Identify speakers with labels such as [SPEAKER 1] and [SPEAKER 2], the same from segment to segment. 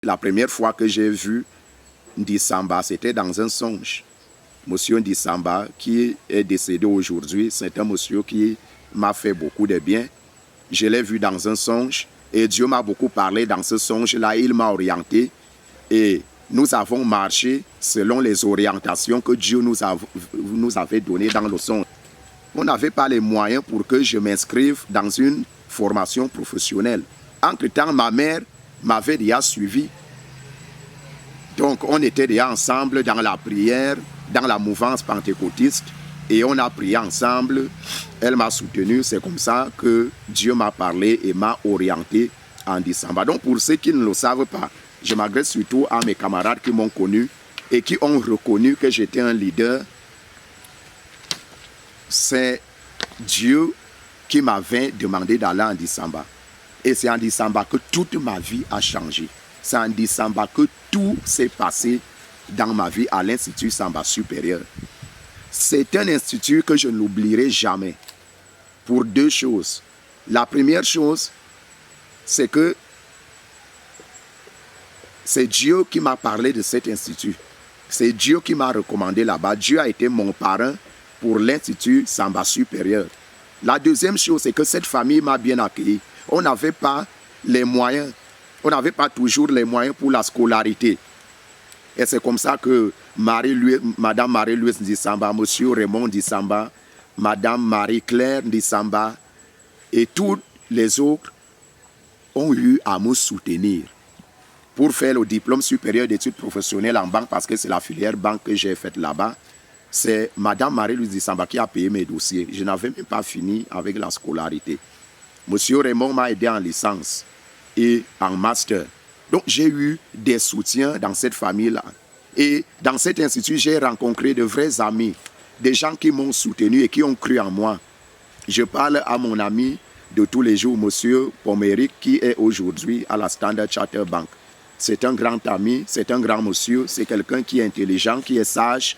[SPEAKER 1] La première fois que j'ai vu Ndisamba, c'était dans un songe. Monsieur Ndisamba, qui est décédé aujourd'hui, c'est un monsieur qui m'a fait beaucoup de bien. Je l'ai vu dans un songe et Dieu m'a beaucoup parlé dans ce songe-là. Il m'a orienté et nous avons marché selon les orientations que Dieu nous avait données dans le songe. On n'avait pas les moyens pour que je m'inscrive dans une formation professionnelle. Entre-temps, ma mère m'avait déjà suivi. Donc, on était déjà ensemble dans la prière, dans la mouvance pentecôtiste, et on a prié ensemble. Elle m'a soutenu. C'est comme ça que Dieu m'a parlé et m'a orienté en Ndisamba. Donc, pour ceux qui ne le savent pas, je m'adresse surtout à mes camarades qui m'ont connu et qui ont reconnu que j'étais un leader. C'est Dieu qui m'avait demandé d'aller en Ndisamba. Et c'est en Ndisamba que toute ma vie a changé. C'est en Ndisamba que tout s'est passé dans ma vie à l'Institut Samba supérieur. C'est un institut que je n'oublierai jamais pour deux choses. La première chose, c'est que c'est Dieu qui m'a parlé de cet institut. C'est Dieu qui m'a recommandé là-bas. Dieu a été mon parrain pour l'Institut Samba supérieur. La deuxième chose, c'est que cette famille m'a bien accueilli. On n'avait pas les moyens. On n'avait pas toujours les moyens pour la scolarité. Et c'est comme ça que Madame Marie-Louise Ndisamba, Monsieur Raymond Ndisamba, Madame Marie-Claire Ndisamba et tous les autres ont eu à me soutenir pour faire le diplôme supérieur d'études professionnelles en banque, parce que c'est la filière banque que j'ai faite là-bas. C'est Madame Marie-Louise Ndisamba qui a payé mes dossiers. Je n'avais même pas fini avec la scolarité. Monsieur Raymond m'a aidé en licence et en master. Donc, j'ai eu des soutiens dans cette famille-là. Et dans cet institut, j'ai rencontré de vrais amis, des gens qui m'ont soutenu et qui ont cru en moi. Je parle à mon ami de tous les jours, monsieur Pomeric, qui est aujourd'hui à la Standard Chartered Bank. C'est un grand ami, c'est un grand monsieur, c'est quelqu'un qui est intelligent, qui est sage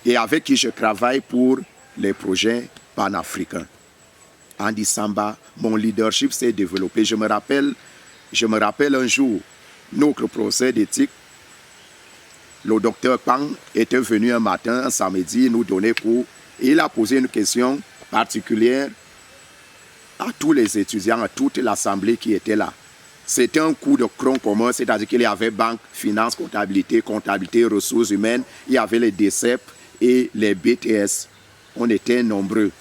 [SPEAKER 1] et avec qui je travaille pour les projets panafricains. En Ndisamba, mon leadership s'est développé. Je me rappelle un jour, notre procès d'éthique, le docteur Pang était venu un matin, un samedi, nous donner cours. Et il a posé une question particulière à tous les étudiants, à toute l'assemblée qui était là. C'était un cours de tronc commun, c'est-à-dire qu'il y avait banque, finance, comptabilité, ressources humaines, il y avait les DCEP et les BTS. On était nombreux.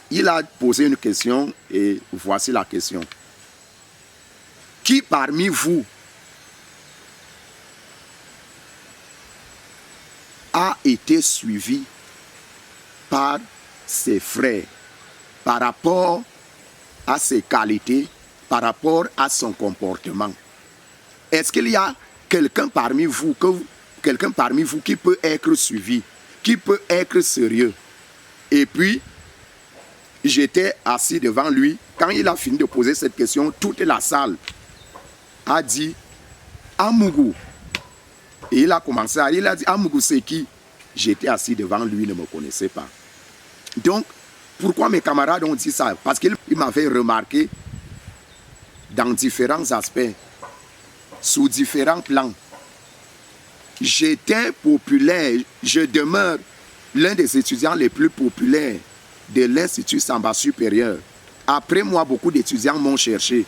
[SPEAKER 1] Il a posé une question et voici la question. Qui parmi vous a été suivi par ses frères par rapport à ses qualités, par rapport à son comportement? Est-ce qu'il y a quelqu'un parmi vous qui peut être suivi, qui peut être sérieux? Et puis, j'étais assis devant lui. Quand il a fini de poser cette question, toute la salle a dit Amougou. Et il a commencé à dire, il a dit Amougou, c'est qui? J'étais assis devant lui, il ne me connaissait pas. Donc, pourquoi mes camarades ont dit ça? Parce qu'ils m'avaient remarqué dans différents aspects, sous différents plans. J'étais populaire, je demeure l'un des étudiants les plus populaires de l'Institut Samba supérieur. Après moi, beaucoup d'étudiants m'ont cherché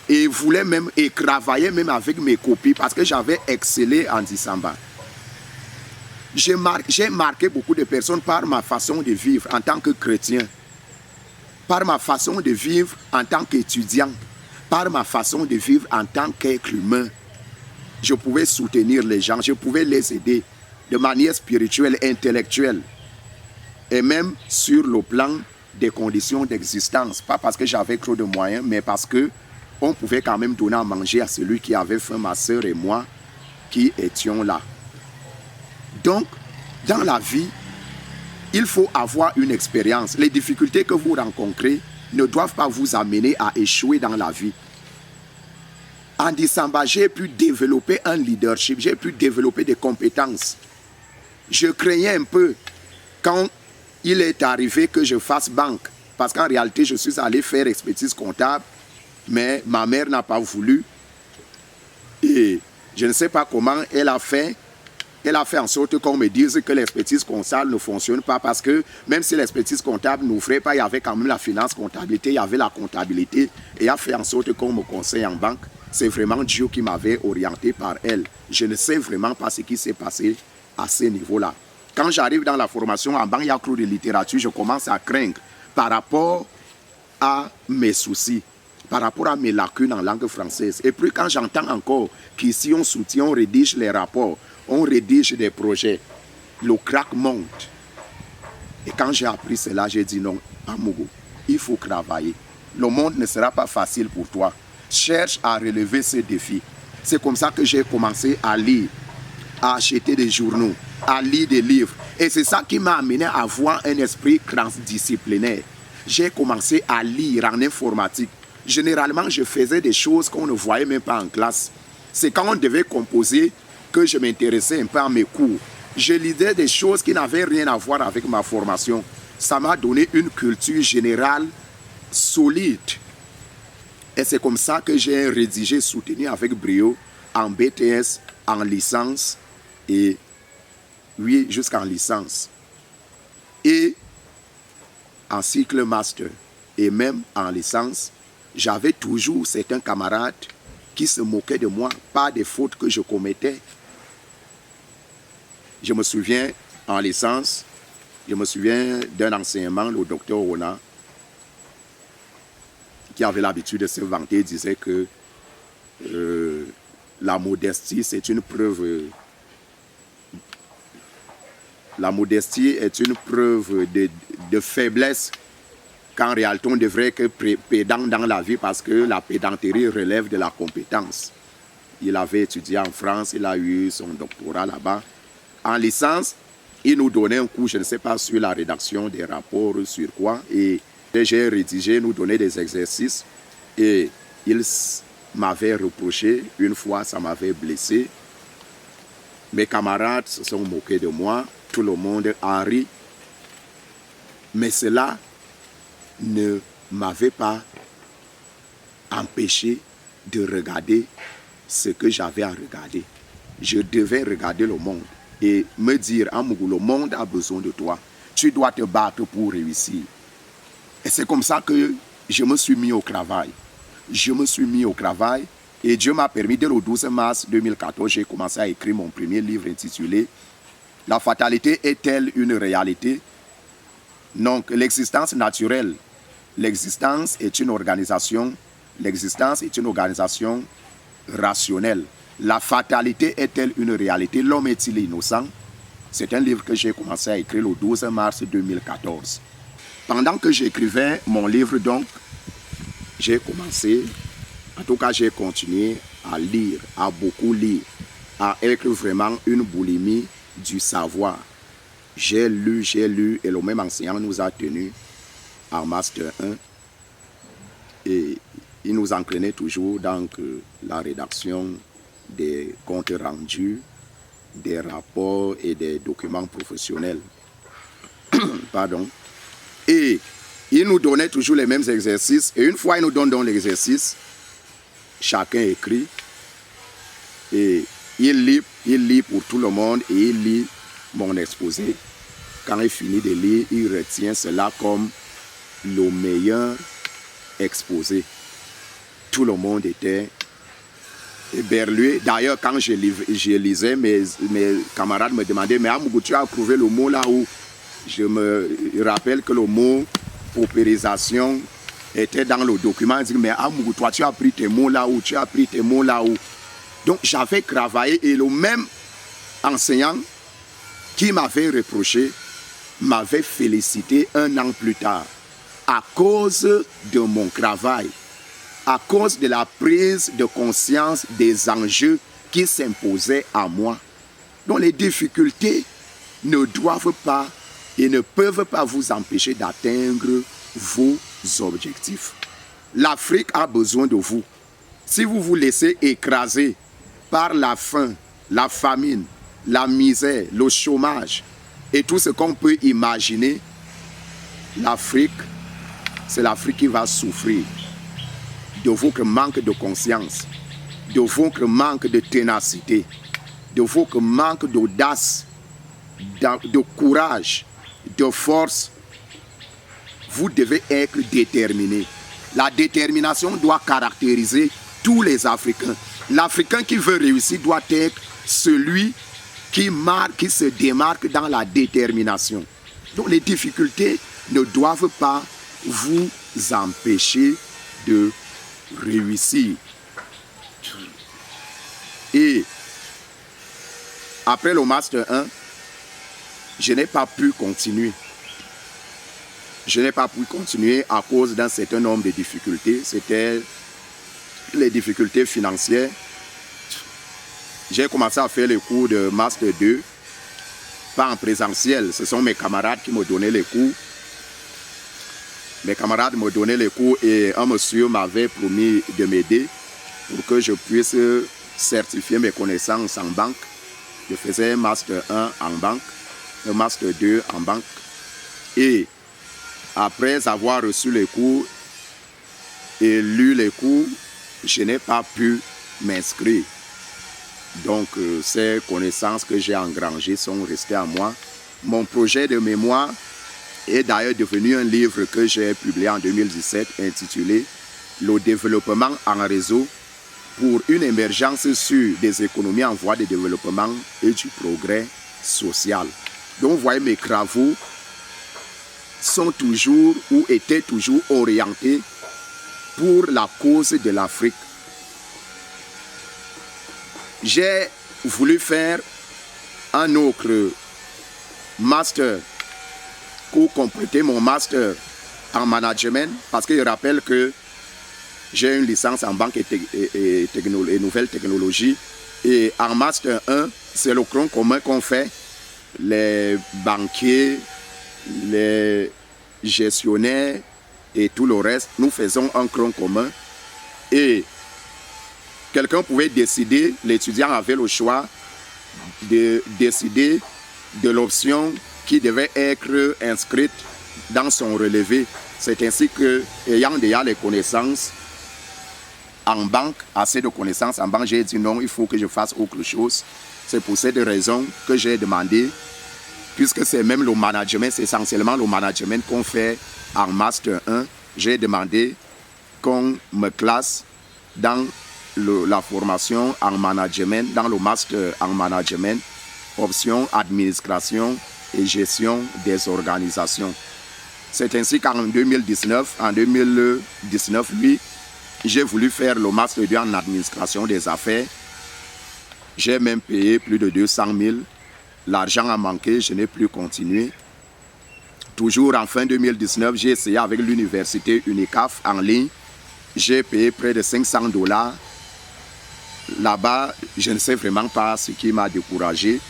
[SPEAKER 1] et voulaient même et travaillaient même avec mes copies parce que j'avais excellé en Ndisamba. J'ai marqué beaucoup de personnes par ma façon de vivre en tant que chrétien, par ma façon de vivre en tant qu'étudiant, par ma façon de vivre en tant qu'être humain. Je pouvais soutenir les gens, je pouvais les aider de manière spirituelle, intellectuelle et même sur le plan des conditions d'existence. Pas parce que j'avais trop de moyens, mais parce que on pouvait quand même donner à manger à celui qui avait faim, ma soeur et moi, qui étions là. Donc, dans la vie, il faut avoir une expérience. Les difficultés que vous rencontrez ne doivent pas vous amener à échouer dans la vie. En Ndisamba, j'ai pu développer un leadership, j'ai pu développer des compétences. Je craignais un peu quand il est arrivé que je fasse banque, parce qu'en réalité, je suis allé faire expertise comptable, mais ma mère n'a pas voulu. Et Et je ne sais pas comment elle a fait en sorte qu'on me dise que l'expertise comptable ne fonctionne pas parce que même si l'expertise comptable n'ouvrait pas, il y avait quand même la finance comptabilité, il y avait la comptabilité et a fait en sorte qu'on me conseille en banque. C'est vraiment Dieu qui m'avait orienté par elle. Je ne sais vraiment pas ce qui s'est passé à ce niveau-là. Quand j'arrive dans la formation en banque, il y a cours de littérature, je commence à craindre par rapport à mes soucis, par rapport à mes lacunes en langue française. Et puis quand j'entends encore qu'ici on soutient, on rédige les rapports, on rédige des projets, le crack monte. Et quand j'ai appris cela, j'ai dit non, Amougou, il faut travailler. Le monde ne sera pas facile pour toi. Cherche à relever ce défi. C'est comme ça que j'ai commencé à lire, à acheter des journaux, à lire des livres. Et c'est ça qui m'a amené à avoir un esprit transdisciplinaire. J'ai commencé à lire en informatique. Généralement, je faisais des choses qu'on ne voyait même pas en classe. C'est quand on devait composer que je m'intéressais un peu à mes cours. Je lisais des choses qui n'avaient rien à voir avec ma formation. Ça m'a donné une culture générale solide. Et c'est comme ça que j'ai rédigé, soutenu avec brio en BTS, en licence et oui, jusqu'en licence. Et en cycle master et même en licence, j'avais toujours certains camarades qui se moquaient de moi, pas des fautes que je commettais. Je me souviens, en licence, je me souviens d'un enseignement, le docteur Rona, qui avait l'habitude de se vanter, disait que la modestie, c'est une preuve. La modestie est une preuve de faiblesse, qu'en réalité, on devrait être pédant dans la vie parce que la pédanterie relève de la compétence. Il avait étudié en France, il a eu son doctorat là-bas. En licence, il nous donnait un cours, je ne sais pas, sur la rédaction des rapports, sur quoi. Et j'ai rédigé, nous donnait des exercices. Et il m'avait reproché, une fois, ça m'avait blessé. Mes camarades se sont moqués de moi, tout le monde a ri. Mais cela ne m'avait pas empêché de regarder ce que j'avais à regarder. Je devais regarder le monde et me dire, Amougou, le monde a besoin de toi. Tu dois te battre pour réussir. Et c'est comme ça que je me suis mis au travail. Je me suis mis au travail et Dieu m'a permis, dès le 12 mars 2014, j'ai commencé à écrire mon premier livre intitulé « La fatalité est-elle une réalité ?» Donc, l'existence naturelle, l'existence est une organisation rationnelle. La fatalité est-elle une réalité? L'homme est-il innocent? C'est un livre que j'ai commencé à écrire le 12 mars 2014. Pendant que j'écrivais mon livre, donc, j'ai commencé, en tout cas j'ai continué à lire, à beaucoup lire, à être vraiment une boulimie du savoir. J'ai lu, et le même enseignant nous a tenus en Master 1. Et il nous entraînait toujours dans la rédaction des comptes rendus, des rapports et des documents professionnels. Pardon. Et il nous donnait toujours les mêmes exercices. Et une fois, il nous donne donc l'exercice, chacun écrit. Et il lit pour tout le monde et il lit mon exposé. Quand il finit de lire, il retient cela comme le meilleur exposé. Tout le monde était éberlué. D'ailleurs, quand je lisais, mes camarades me demandaient, mais Amougou, tu as approuvé le mot là où? Je me rappelle que le mot paupérisation était dans le document. Je dis, mais Amougou, toi, tu as pris tes mots là où? Tu as pris tes mots là où? Donc, j'avais travaillé et le même enseignant qui m'avait reproché m'avait félicité un an plus tard à cause de mon travail, à cause de la prise de conscience des enjeux qui s'imposaient à moi. Donc les difficultés ne doivent pas et ne peuvent pas vous empêcher d'atteindre vos objectifs. L'Afrique a besoin de vous. Si vous vous laissez écraser par la faim, la famine, la misère, le chômage et tout ce qu'on peut imaginer, l'Afrique, c'est l'Afrique qui va souffrir de votre manque de conscience. de votre manque de ténacité, de votre manque d'audace, de courage, de force, vous devez être déterminé. La détermination doit caractériser tous les Africains. L'Africain qui veut réussir doit être celui qui se démarque dans la détermination. Donc les difficultés ne doivent pas vous empêcher de réussir. Et après le Master 1, je n'ai pas pu continuer. Je n'ai pas pu continuer à cause d'un certain nombre de difficultés. C'était les difficultés financières. J'ai commencé à faire les cours de Master 2, pas en présentiel. Ce sont mes camarades qui me donnaient les cours. Mes camarades me donnaient les cours et un monsieur m'avait promis de m'aider pour que je puisse certifier mes connaissances en banque. Je faisais un Master 1 en banque, un Master 2 en banque. Et après avoir reçu les cours et lu les cours, je n'ai pas pu m'inscrire. Donc, ces connaissances que j'ai engrangées sont restées à moi. Mon projet de mémoire est d'ailleurs devenu un livre que j'ai publié en 2017 intitulé « Le développement en réseau pour une émergence sur des économies en voie de développement et du progrès social ». Donc, vous voyez, mes travaux sont toujours ou étaient toujours orientés pour la cause de l'Afrique. J'ai voulu faire un autre master pour compléter mon master en management parce que je rappelle que j'ai une licence en banque et nouvelles technologies et en master 1, c'est le tronc commun qu'on fait. Les banquiers, les gestionnaires et tout le reste, nous faisons un tronc commun et quelqu'un pouvait décider, l'étudiant avait le choix de décider de l'option qui devait être inscrite dans son relevé. C'est ainsi que, ayant déjà les connaissances en banque, assez de connaissances en banque, j'ai dit non, il faut que je fasse autre chose. C'est pour cette raison que j'ai demandé, puisque c'est même le management, c'est essentiellement le management qu'on fait en Master 1, j'ai demandé qu'on me classe dans la formation en management, dans le Master en management, option administration et gestion des organisations. C'est ainsi qu'en 2019, oui, j'ai voulu faire le Master 2 en administration des affaires. J'ai même payé plus de 200 000. L'argent a manqué, je n'ai plus continué. Toujours en fin 2019, j'ai essayé avec l'université UNICAF en ligne. J'ai payé près de $500. Là-bas, je ne sais vraiment pas ce qui m'a découragé.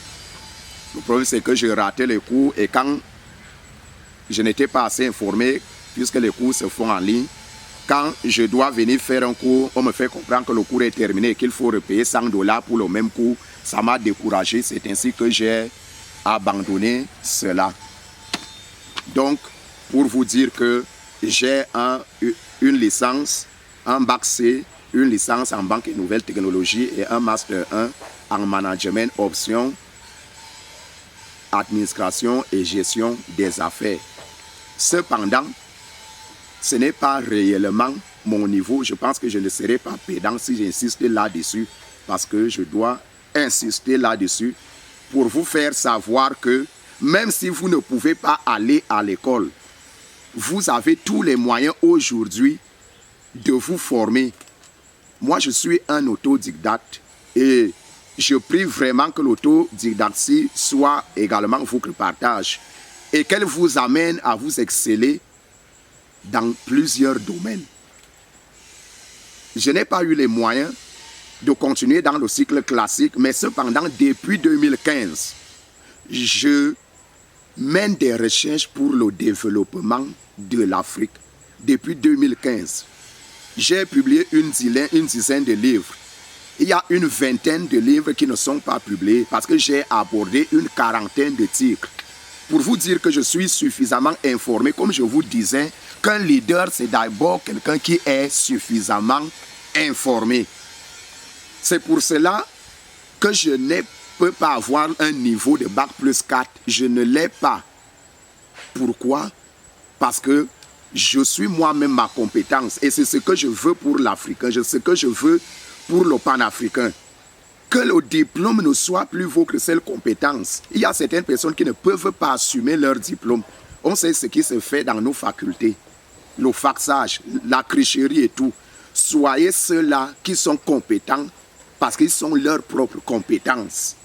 [SPEAKER 1] Le problème, c'est que j'ai raté les cours et quand je n'étais pas assez informé, puisque les cours se font en ligne, quand je dois venir faire un cours, on me fait comprendre que le cours est terminé et qu'il faut repayer $100 pour le même cours. Ça m'a découragé, c'est ainsi que j'ai abandonné cela. Donc, pour vous dire que j'ai une licence, un bac C, une licence en banque et nouvelles technologies et un Master 1 en management option, administration et gestion des affaires. Cependant, ce n'est pas réellement mon niveau. Je pense que je ne serai pas pédant si j'insiste là-dessus parce que je dois insister là-dessus pour vous faire savoir que même si vous ne pouvez pas aller à l'école, vous avez tous les moyens aujourd'hui de vous former. Moi, je suis un autodidacte et je prie vraiment que l'autodidactie soit également votre partage et qu'elle vous amène à vous exceller dans plusieurs domaines. Je n'ai pas eu les moyens de continuer dans le cycle classique, mais cependant, depuis 2015, je mène des recherches pour le développement de l'Afrique. Depuis 2015, j'ai publié une dizaine de livres. Il y a une vingtaine de livres qui ne sont pas publiés parce que j'ai abordé une quarantaine de titres. Pour vous dire que je suis suffisamment informé, comme je vous disais, qu'un leader, c'est d'abord quelqu'un qui est suffisamment informé. C'est pour cela que je ne peux pas avoir un niveau de bac plus 4. Je ne l'ai pas. Pourquoi? Parce que je suis moi-même ma compétence et c'est ce que je veux pour l'Africain, c'est ce que je veux pour le panafricain. Que le diplôme ne soit plus vaut que cette compétence. Il y a certaines personnes qui ne peuvent pas assumer leur diplôme. On sait ce qui se fait dans nos facultés, le faxage, la tricherie et tout. Soyez ceux-là qui sont compétents parce qu'ils sont leurs propres compétences.